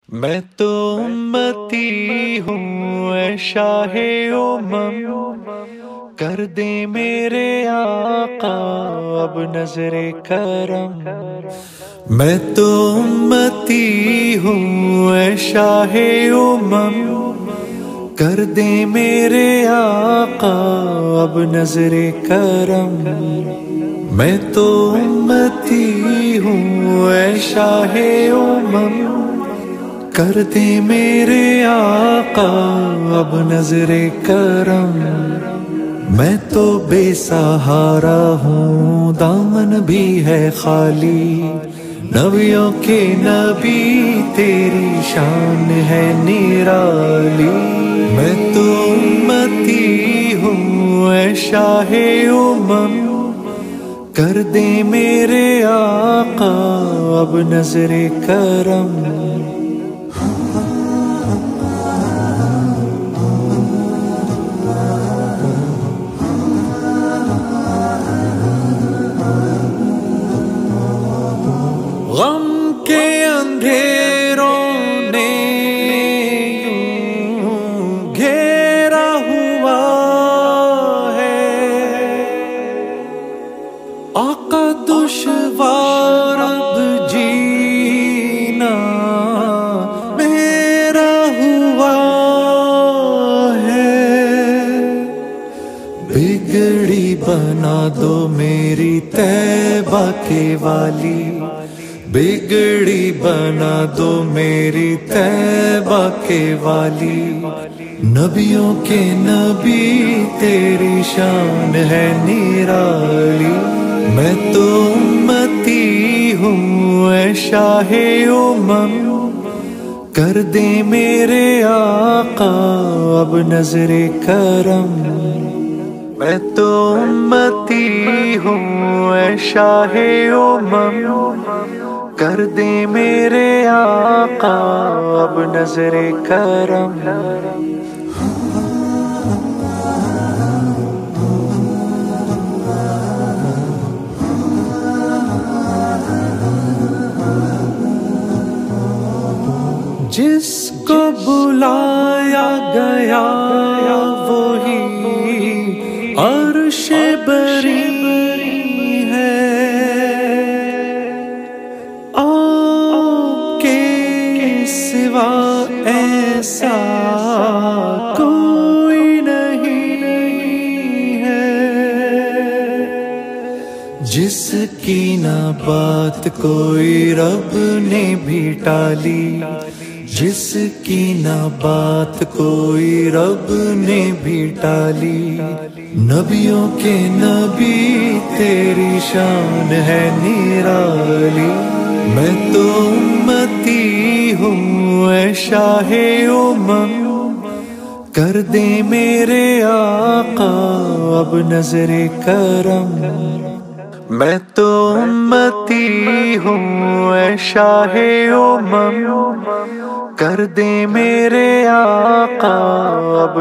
میں تو امتی ہوں اے شاہ امم، کر دے میرے آقا اب نظر کرم۔ میں تو امتی ہوں اے شاہ امم، کر دے میرے آقا اب نظر کرم۔ میں تو امتی ہوں اے شاہ امم، کر دے میرے آقا اب نظر کرم۔ میں تو بے سہارا ہوں، دامن بھی ہے خالی، نبیوں کے نبی تیری شان ہے نرالی۔ میں تو امتی ہوں اے شاہ امم، کر دے میرے آقا اب نظر کرم۔ غم کے اندھیروں نے یوں گھیرا ہوا ہے، آقا دشوار اب جینا میرا ہوا ہے۔ بگڑی بنا دو میری طیبہ کے والی، بگڑی بنا دو میری طیبہ کے والی، نبیوں کے نبی تیری شان ہے نرالی۔ میں تو امتی ہوں اے شاہ امم، کر دے میرے آقا اب نظر کرم۔ میں تو امتی ہوں اے شاہ امم، کر دے میرے آقا اب نظر کرم۔ جس کو بلایا گیا وہی عرش بری ہے، آپ کے سوا ایسا کوئی نہیں ہے، جس کی نہ بات کوئی رب نے بھی ٹالی، جس کی نہ بات کوئی رب نے بھی ٹالی، نبیوں کے نبی تیری شان ہے نرالی۔ میں تو امتی ہوں اے شاہ امم، کر دے میرے آقا اب نظر کرم۔ میں تو امتی ہوں اے شاہ امم، کر دے میرے آقا اب